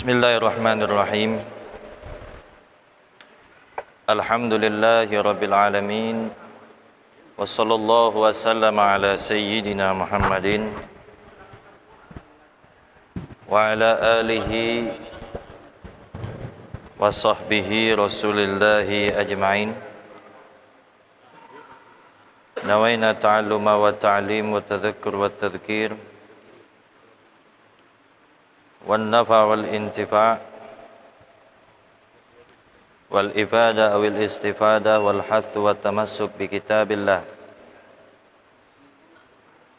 Bismillahirrahmanirrahim. Alhamdulillahi rabbil alamin. Wa sallallahu wa sallama ala sayyidina Muhammadin wa ala alihi wa sahbihi rasulillahi ajma'in. Nawaina ta'alluma wa ta'lim wa tadhakkur wa tadhkir wan nafa wal intifa' wal ifada awil istifada wal hath wa tamassuk bi kitabillah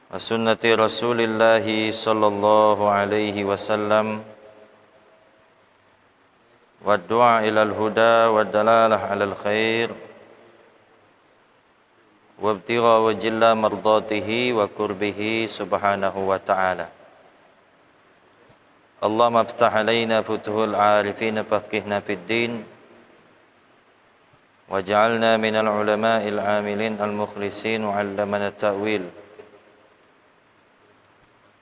wa sunnati rasulillahi sallallahu alaihi wasallam wa du'a ilal huda wa dalalah alal khair wa ibtigha wajilla mardatihi wa kurbihi subhanahu wa ta'ala. Allahumma aftah alaina futuhul arifin faqihna fid din waj'alna minal ulama'il amilin al mukhlisin wa 'allamana ta'wil.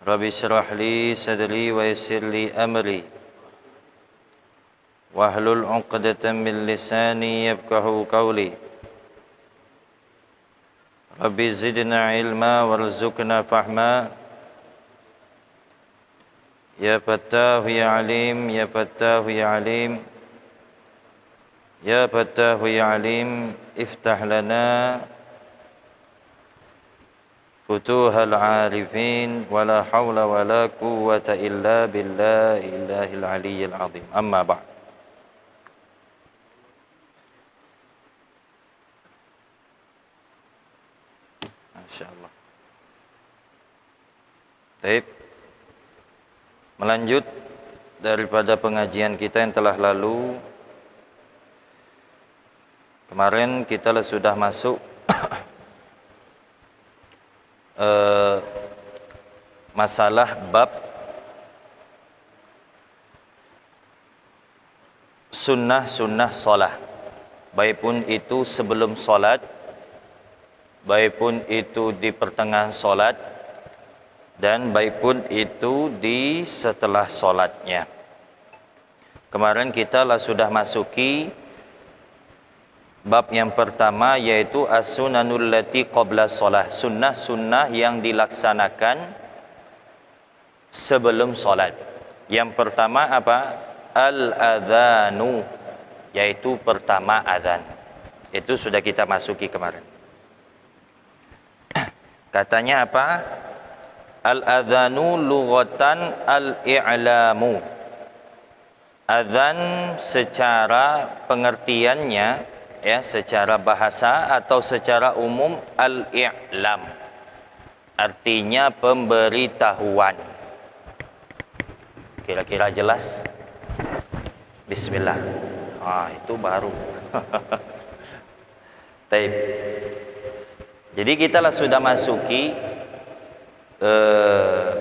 Rabbi shrah li sadri wa yassir li amri wahlul 'uqdatam min lisani yafqahu qawli. Rabbi zidna ilma warzuqna fahma. Ya Fattahu ya Alim, Ya Fattahu ya Alim, Ya Fattahu ya Alim, iftah lana futuhal arifin, wala hawla wala quwwata illa billahil aliyyil azim. Amma ba'd. Masyaallah. Baik. Melanjut daripada pengajian kita yang telah lalu. Kemarin kita sudah masuk masalah bab sunnah-sunnah solat. Baik pun itu sebelum solat, baik pun itu di pertengahan solat, dan baik pun itu di setelah solatnya. Kemarin kita sudah masuki bab yang pertama, yaitu as-sunanul lati qabla solah, sunnah-sunnah yang dilaksanakan sebelum solat. Yang pertama apa? Al-adhanu, yaitu pertama adhan. Itu sudah kita masuki kemarin. Katanya apa? Al-adhanu lughatan al-i'lamu. Adhan secara pengertiannya, ya, secara bahasa atau secara umum, al-i'lam, artinya pemberitahuan. Kira-kira jelas? Bismillah. Itu baru. Taib. Jadi kita sudah masuki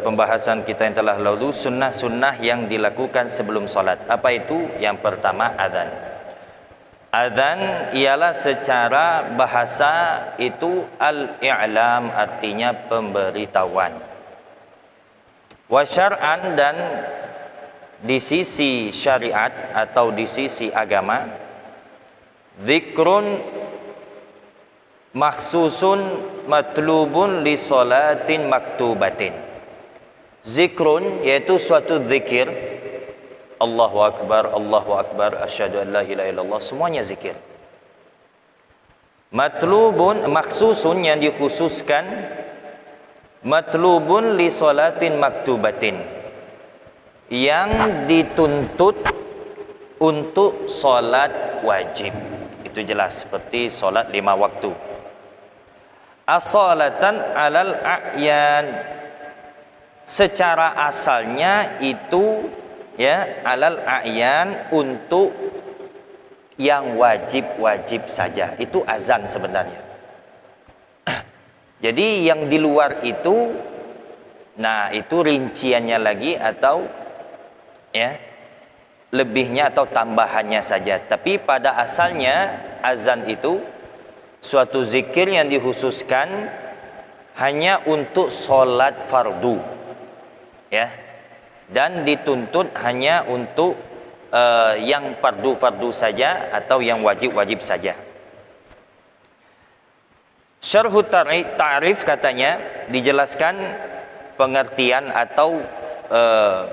pembahasan kita yang telah lalu, sunnah-sunnah yang dilakukan sebelum sholat. Apa itu? Yang pertama adhan. Adhan ialah secara bahasa itu al-i'lam, artinya pemberitahuan. Wa syar'an, dan di sisi syariat atau di sisi agama, dzikrun maksusun matlubun li salatin maktubatin. Zikrun yaitu suatu zikir. Allahu Akbar, Allahu Akbar, asyhadu an la ilaha illallah, semuanya zikir. Matlubun, maksusun, yang dikhususkan. Matlubun li salatin maktubatin, yang dituntut untuk salat wajib. Itu jelas, seperti salat 5 waktu. As-salatan alal a'yan, secara asalnya itu, ya, alal a'yan, untuk yang wajib-wajib saja. Itu azan sebenarnya. Jadi yang di luar itu, nah itu rinciannya lagi, atau ya lebihnya atau tambahannya saja. Tapi pada asalnya azan itu suatu zikir yang dikhususkan hanya untuk sholat fardu, ya, dan dituntut hanya untuk yang fardu-fardu saja atau yang wajib-wajib saja. Syarhut ta'rif katanya dijelaskan pengertian atau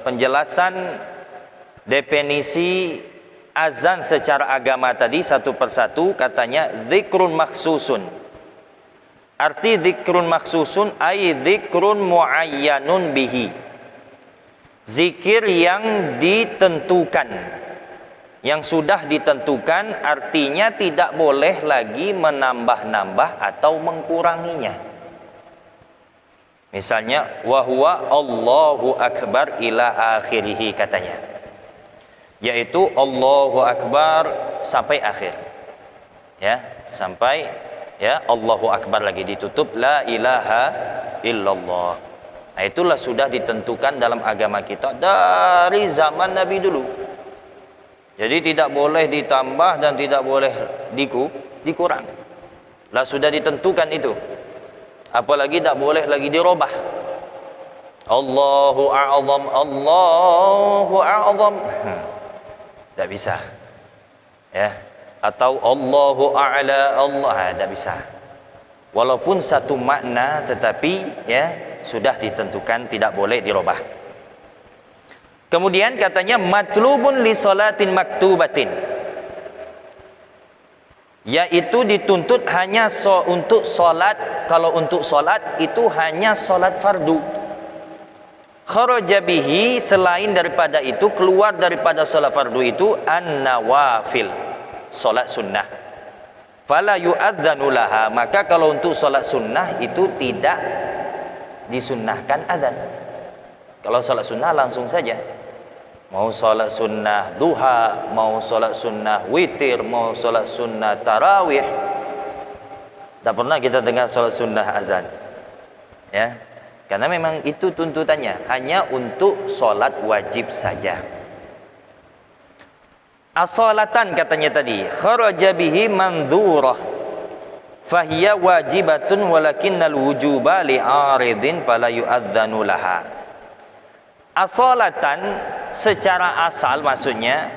penjelasan definisi azan secara agama tadi satu persatu. Katanya dzikrun maksusun. Arti dzikrun maksusun ay dzikrun muayyanun bihi. Zikir yang ditentukan, yang sudah ditentukan, artinya tidak boleh lagi menambah-nambah atau mengkuranginya. Misalnya wa huwa Allahu akbar ila akhirih katanya, yaitu Allahu akbar sampai akhir, ya, sampai ya Allahu akbar lagi ditutup la ilaha illallah. Nah, itulah sudah ditentukan dalam agama kita dari zaman Nabi dulu. Jadi tidak boleh ditambah dan tidak boleh dikurang. Lah sudah ditentukan itu. Apalagi tidak boleh lagi dirubah. Allahu a'zam, Allahu a'zam. Tidak bisa. Ya. Atau Allahu a'la, Allah, tidak bisa. Walaupun satu makna tetapi ya sudah ditentukan tidak boleh dirubah. Kemudian katanya matlubun li salatin maktubatin, yaitu dituntut hanya untuk salat. Kalau untuk salat itu hanya salat fardu. Kharaja bihi, selain daripada itu, keluar daripada salat fardu itu an-nawafil, salat sunnah. Fala yu'adzanu laha, maka kalau untuk salat sunnah itu tidak disunnahkan adzan. Kalau salat sunnah langsung saja. Mau salat sunnah duha, mau salat sunnah witir, mau salat sunnah tarawih, tak pernah kita dengar salat sunnah azan. Ya, karena memang itu tuntutannya hanya untuk salat wajib saja. As-salatan katanya tadi kharaja bihi mandhurah fahiya wajibatun walakinnal wujuba li'aridin fala yu'adzanu laha. As-salatan secara asal maksudnya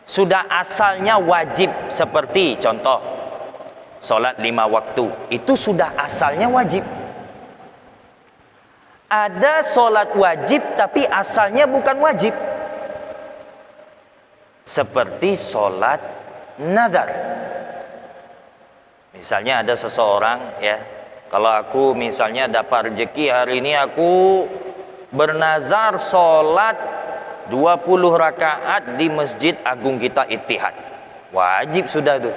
sudah asalnya wajib, seperti contoh salat 5 waktu itu sudah asalnya wajib. Ada salat wajib tapi asalnya bukan wajib, seperti salat nadar. Misalnya ada seseorang, ya, kalau aku misalnya dapat rezeki hari ini aku bernazar salat 20 rakaat di Masjid Agung kita Ittihad. Wajib sudah tuh.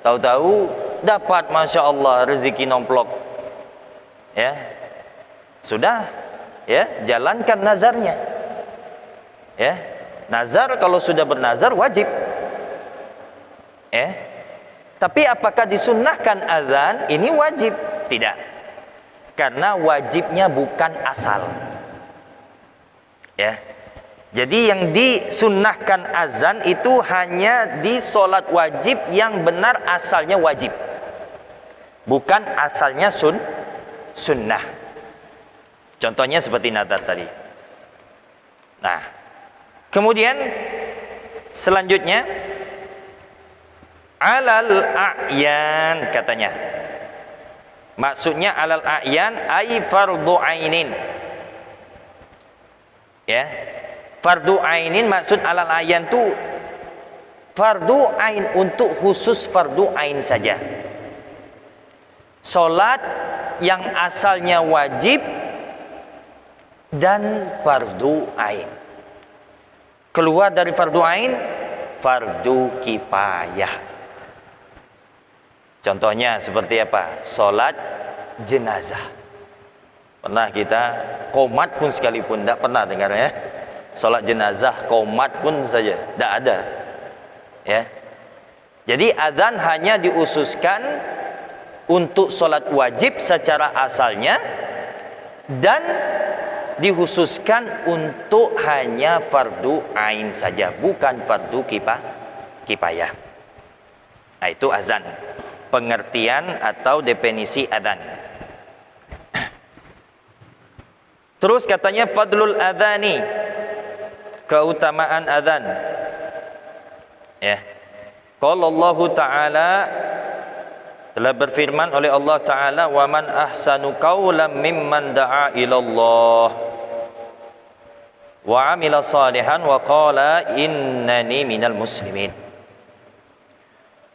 Tahu-tahu dapat, Masya Allah, rezeki nomplok. Ya, sudah, ya, jalankan nazarnya. Ya, nazar kalau sudah bernazar wajib. Tapi apakah disunnahkan azan? Ini wajib? Tidak. Karena wajibnya bukan asal. Ya. Jadi yang disunnahkan azan itu hanya di solat wajib yang benar asalnya wajib, bukan asalnya sunnah. Contohnya seperti nadar tadi. Nah, kemudian selanjutnya alal a'yan katanya. Maksudnya alal a'yan ay fardu ainin. Ya. Fardu ainin, maksud alal a'yan tu fardu ain, untuk khusus fardu ain saja. Salat yang asalnya wajib dan fardu ain. Keluar dari fardu ain, fardu kifayah. Contohnya seperti apa? Salat jenazah. Pernah kita qomat pun sekalipun tidak pernah dengar, ya. Salat jenazah qomat pun saja tidak ada, ya. Jadi azan hanya diususkan untuk salat wajib secara asalnya dan dikhususkan untuk hanya fardu ain saja, bukan fardu kifayah. Nah, itu azan, pengertian atau definisi azan. Terus katanya fadlul adhani, keutamaan adzan. Ya. Qala Allah Ta'ala, telah berfirman oleh Allah Ta'ala, wa man ahsanu qawlan mimman da'a ilallah wa amila salihan wa qala innani minal muslimin.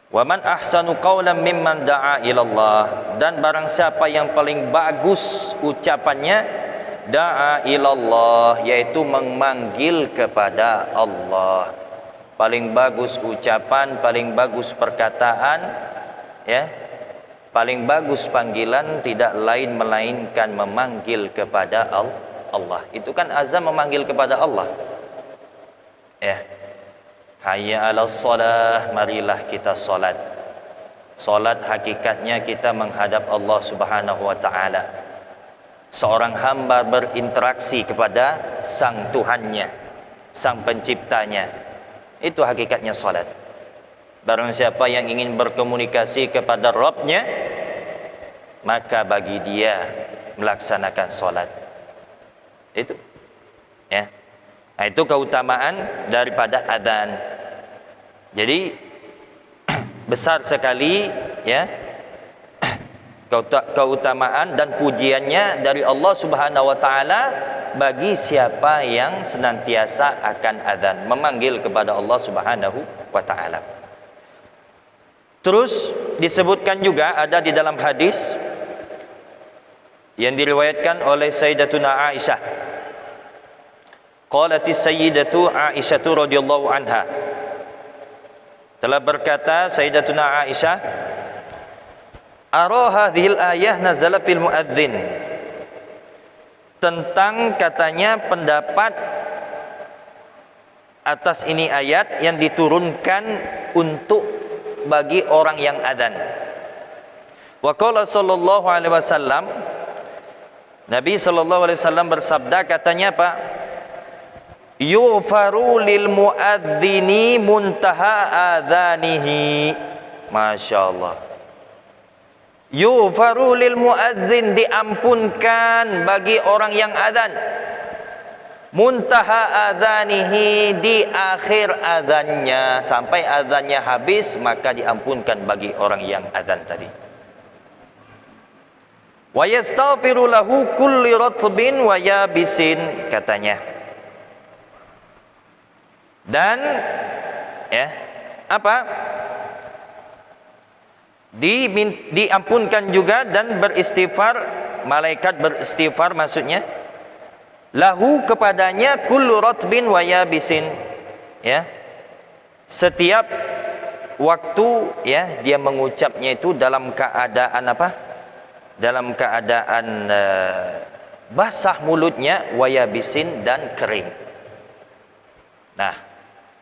Wa man ahsanu qawlan mimman da'a ilallah, dan barang siapa yang paling bagus ucapannya, da'a ilallah, yaitu memanggil kepada Allah. Paling bagus ucapan, paling bagus perkataan, ya, paling bagus panggilan tidak lain melainkan memanggil kepada Allah. Itu kan azan memanggil kepada Allah. Ya. Hayya 'alas shalah, marilah kita salat. Salat hakikatnya kita menghadap Allah Subhanahu wa taala. Seorang hamba berinteraksi kepada sang Tuhannya, sang penciptanya. Itu hakikatnya salat. Barang siapa yang ingin berkomunikasi kepada Rabbnya, maka bagi dia melaksanakan salat. Itu, ya. Nah, itu keutamaan daripada adzan. Jadi besar sekali, ya, keutamaan dan pujiannya dari Allah Subhanahu wa taala bagi siapa yang senantiasa akan adzan, memanggil kepada Allah Subhanahu wa taala. Terus disebutkan juga ada di dalam hadis yang diriwayatkan oleh Sayyidatuna Aisyah. Qalatis Sayyidatu Aisyah radhiyallahu anha, telah berkata Sayyidatuna Aisyah, ara hadhil ayah nazala fil muadzin, tentang katanya pendapat atas ini ayat yang diturunkan untuk bagi orang yang adzan. Wa qala sallallahu alaihi wasallam, Nabi sallallahu alaihi wasallam bersabda, katanya apa? Yufaru lil muadzini muntaha adzanihi. Masya Allah. Yufaru lil muadzin, diampunkan bagi orang yang adzan. Muntaha adzanihi, di akhir adzannya, sampai adzannya habis maka diampunkan bagi orang yang adzan tadi. Wa yastaghfiru lahu kulli ratbin wa yabisin, katanya. Dan ya, apa? Diampunkan juga dan beristighfar, malaikat beristighfar maksudnya, lahu kepadanya, kullu ratbin wa yabisin, ya, setiap waktu, ya, dia mengucapnya itu dalam keadaan apa? Dalam keadaan basah mulutnya, wa yabisin, dan kering. Nah,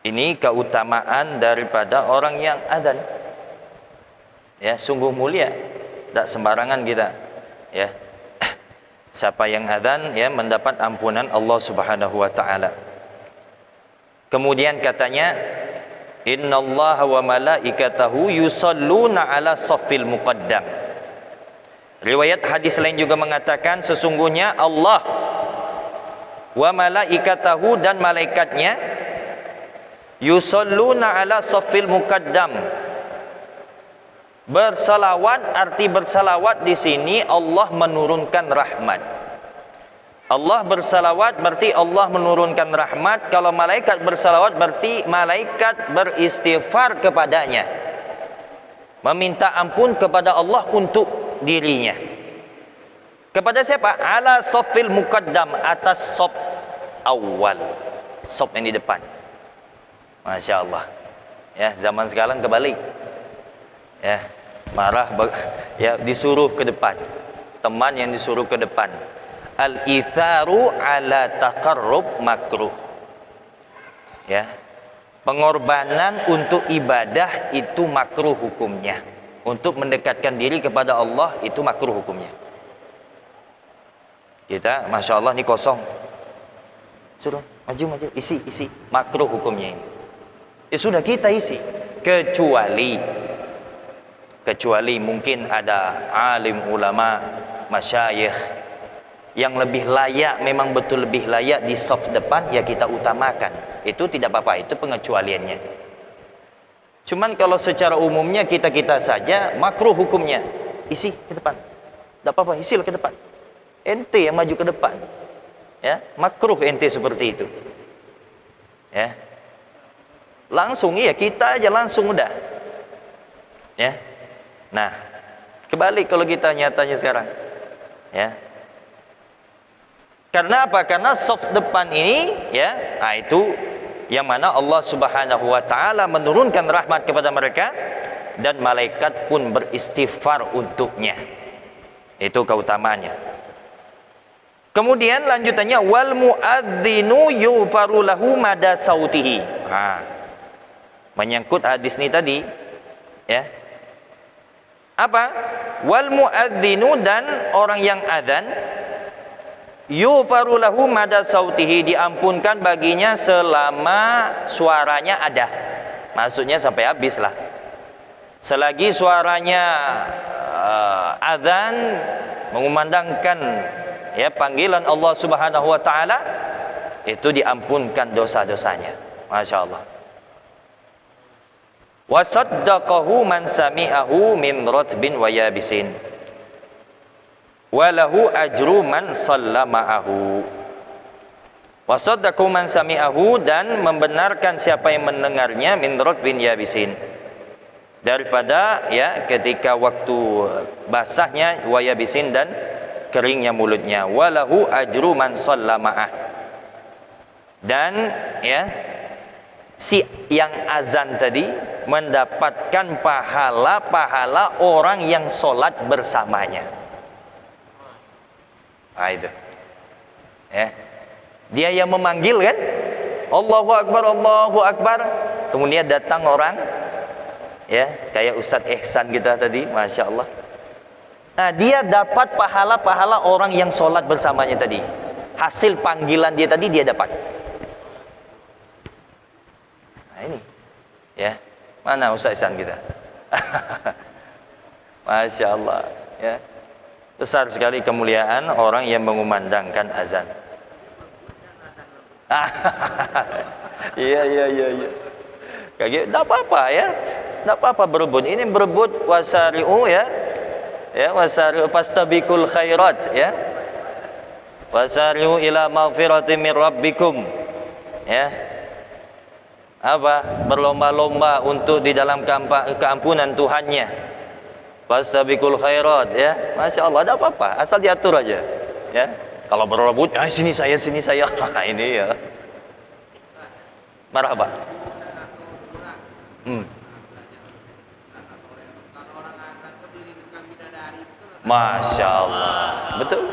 ini keutamaan daripada orang yang adzan. Ya, sungguh mulia, tak sembarangan kita, ya. Siapa yang adzan, ya, mendapat ampunan Allah Subhanahu wa taala. Kemudian katanya, innallaha wa malaikatahu yusalluna ala saffil muqaddam. Riwayat hadis lain juga mengatakan, sesungguhnya Allah wa malaikatahu, dan malaikatnya, yusalluna ala saffil muqaddam, bersalawat, arti bersalawat di sini Allah menurunkan rahmat. Allah bersalawat berarti Allah menurunkan rahmat. Kalau malaikat bersalawat berarti malaikat beristighfar kepadanya, meminta ampun kepada Allah untuk dirinya. Kepada siapa? Ala saffil muqaddam, atas saf awal, saf yang di depan. Masya Allah, ya, zaman sekarang kebalik, ya, marah, ya, disuruh ke depan, teman yang disuruh ke depan. Al-itharu ala taqarrub makruh, ya, pengorbanan untuk ibadah itu makruh hukumnya. Untuk mendekatkan diri kepada Allah itu makruh hukumnya. Kita, Masya Allah, ini kosong, suruh maju, isi, makruh hukumnya ini. Ya sudah, kita isi, kecuali mungkin ada alim ulama, masyayikh, yang lebih layak, memang betul lebih layak di saf depan, ya kita utamakan. Itu tidak apa-apa, itu pengecualiannya. Cuman kalau secara umumnya kita saja makruh hukumnya, isi ke depan, tidak apa-apa, isilah ke depan, ente yang maju ke depan, ya, makruh ente seperti itu, ya, langsung, iya, kita aja langsung udah, ya. Nah, kebalik kalau kita nyatanya sekarang, ya. Karena apa? Karena saf depan ini, ya, nah itu yang mana Allah Subhanahu wa taala menurunkan rahmat kepada mereka dan malaikat pun beristighfar untuknya. Itu keutamaannya. Kemudian lanjutannya wal muadzinu yughfaru lahu mada sautihi. Menyangkut hadis ini tadi, ya. Apa? Wal muadzinu, dan orang yang adzan, yughfaru lahu mada sautihi, diampunkan baginya selama suaranya ada. Maksudnya sampai habis lah. Selagi suaranya adzan mengumandangkan, ya, panggilan Allah Subhanahu wa taala, itu diampunkan dosa-dosanya. Masya Allah. Wa saddaqahu man sami'ahu min ratbin wa yabisin, walahu ajru man sallama'ahu. Wa saddaqahu man sami'ahu, dan membenarkan siapa yang mendengarnya, min ratbin yabisin, daripada, ya, ketika waktu basahnya, wa yabisin, dan keringnya mulutnya. Walahu ajru man sallama'ah, dan, ya, si yang azan tadi mendapatkan pahala orang yang sholat bersamanya. Nah itu, ya, dia yang memanggil kan, Allahu Akbar, Allahu Akbar, kemudian datang orang, ya, kayak Ustadz Ihsan kita tadi, Masya Allah. Nah, dia dapat pahala orang yang sholat bersamanya tadi. Hasil panggilan dia tadi dia dapat. Nah ini, ya, mana Ustadz Ihsan kita? Masya Allah, ya. Besar sekali kemuliaan orang yang mengumandangkan azan. Iya. Kayak gitu, enggak apa-apa, ya. Enggak apa-apa berebut. Ini berebut wasari'u, ya. Ya, wasari'u fastabiqul khairat, ya. Wasari'u ila maghfiratin min rabbikum. Ya. Apa? Berlomba-lomba untuk di dalam keampunan Tuhannya. Fastabiqul khairat, ya. Masya Allah, ada apa-apa, asal diatur aja, ya. Kalau berebut, sini saya ini, ya. Marhaba. Masya Allah, betul,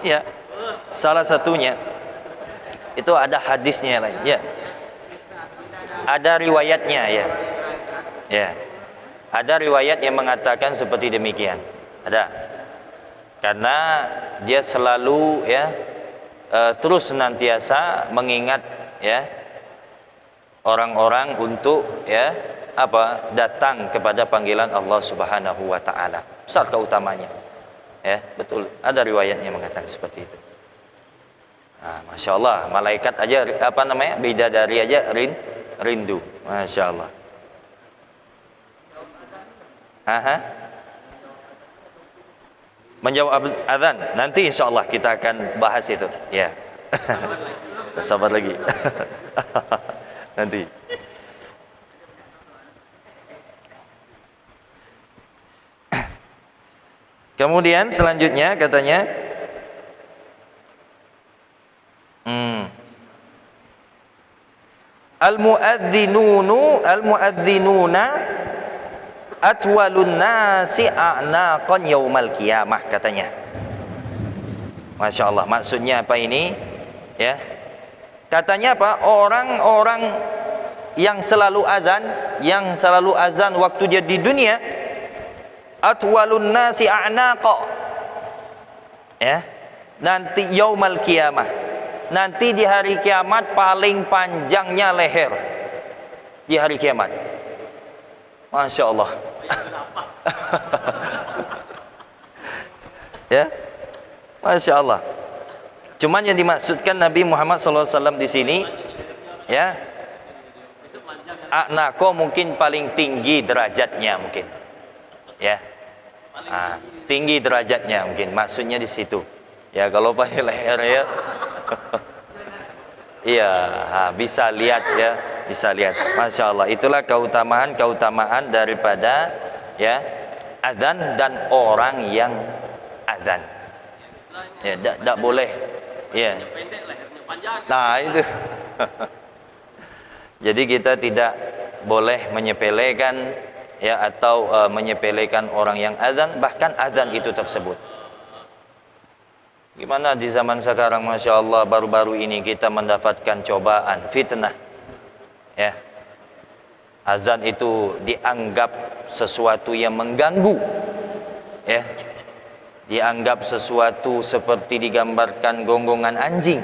ya. Salah satunya itu ada hadisnya lain, ya. Ada riwayatnya, ya. Ya. Ada riwayat yang mengatakan seperti demikian. Ada. Karena dia selalu, ya, terus senantiasa mengingat, ya, orang-orang untuk, ya, apa, datang kepada panggilan Allah Subhanahu wa taala. Besar keutamanya. Ya, betul. Ada riwayatnya mengatakan seperti itu. Nah, Masya Allah, malaikat aja, apa namanya, bidadari aja rindu. Masya Allah. Menjawab azan nanti insya Allah kita akan bahas itu, ya. Sabar lagi. Nanti. Kemudian selanjutnya katanya, al-muadzinuna atwalun nasi a'naqan yaumal qiyamah, katanya. Masya Allah, maksudnya apa ini, ya? Katanya apa? Orang-orang yang selalu azan waktu dia di dunia, atwalun nasi a'naqa, ya, nanti yaumal qiyamah, nanti di hari kiamat paling panjangnya leher di hari kiamat. Masya Allah. Ya, Masya Allah. Cuman yang dimaksudkan Nabi Muhammad SAW di sini, ya, a'naqo mungkin paling tinggi derajatnya mungkin, ya, tinggi derajatnya mungkin, maksudnya di situ. Ya kalau paling leher ya, iya, bisa lihat ya, bisa lihat. Masya Allah, itulah keutamaan daripada ya adzan dan orang yang adzan. Ya, tidak boleh. Ya. Nah itu. Jadi kita tidak boleh menyepelekan ya atau menyepelekan orang yang adzan, bahkan adzan itu tersebut. Gimana di zaman sekarang, Masya Allah, baru-baru ini kita mendapatkan cobaan, fitnah. Ya. Azan itu dianggap sesuatu yang mengganggu. Ya. Dianggap sesuatu seperti digambarkan gonggongan anjing.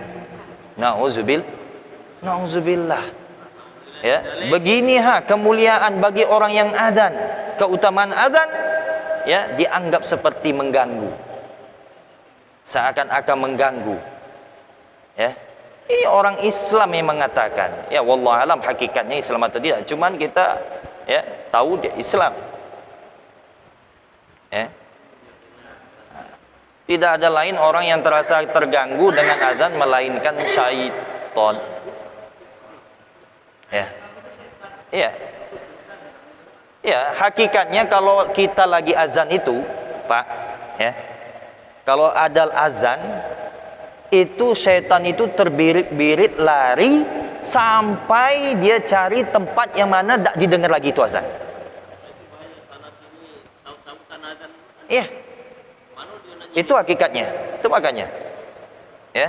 Nauzubillah. Ya, begini kemuliaan bagi orang yang adzan, keutamaan adzan ya dianggap seperti mengganggu. Seakan-akan mengganggu. Ya. Ini orang Islam yang mengatakan, ya wallahu alam hakikatnya Islam atau tidak, cuman kita ya tahu dia Islam. Ya. Tidak ada lain orang yang terasa terganggu dengan azan melainkan syaitan. Ya. Iya. Ya, hakikatnya kalau kita lagi azan itu, Pak, ya. Kalau ada azan, itu syaitan itu terbirit-birit lari sampai dia cari tempat yang mana tak didengar lagi itu azan. Iya. Itu hakikatnya, itu makanya, ya,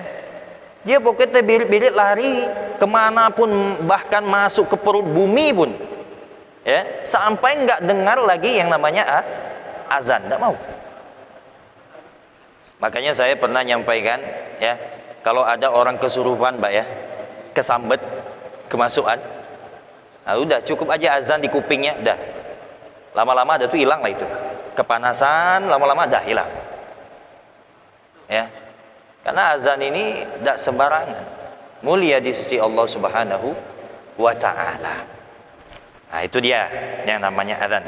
dia pokoknya birit-birit lari kemanapun, bahkan masuk ke perut bumi pun, ya, sampai nggak dengar lagi yang namanya azan, nggak mau. Makanya saya pernah nyampaikan, ya, kalau ada orang kesurupan, Mbak, ya, kesambet, kemasukan, nah, udah cukup aja azan di kupingnya, dah, lama-lama ada tuh hilang lah itu, kepanasan, lama-lama dah hilang. Ya, karena azan ini tidak sembarangan, mulia di sisi Allah Subhanahu wa Ta'ala. Nah itu dia yang namanya azan.